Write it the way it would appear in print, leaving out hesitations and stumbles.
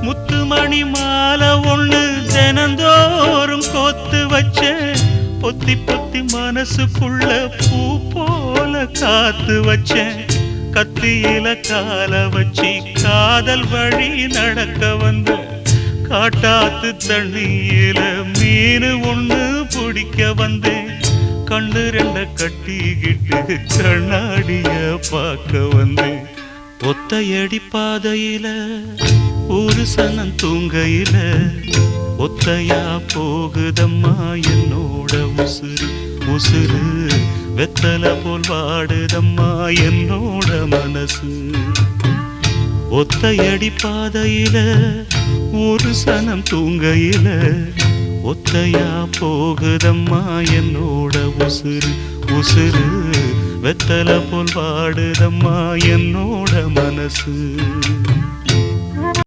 முத்துமணி மாலை ஒண்ணு தினந்தோறும் கோத்து வச்ச பொத்தி பொத்தி மனசுக்குள்ள பூ போல காத்து வச்சேன் கத்தியில கால வச்சி காதல் வழி நடக்க வந்த காட்டாத்து தண்ணியில மீனு ஒண்ணு பிடிக்க வந்தேன் கண்ணு ரெண்ட கட்டிக்கிட்டு கண்ணாடிய பார்க்க வந்தேன் ஒத்தையடி பாதையில ஒரு சனம் தூங்கையில ஒத்தையா போகுதம்மா என்னோட உசுறு உசுறு வெத்தல போல் வாடுதம்மா என்னோட மனசு ஒத்தையடி பாதையில ஒரு சனம் தூங்கையில ஒத்தையா போகுதம்மா என்னோட உசுறு உசுறு வெத்தல போல் வாடுதம்மா என்னோட மனசு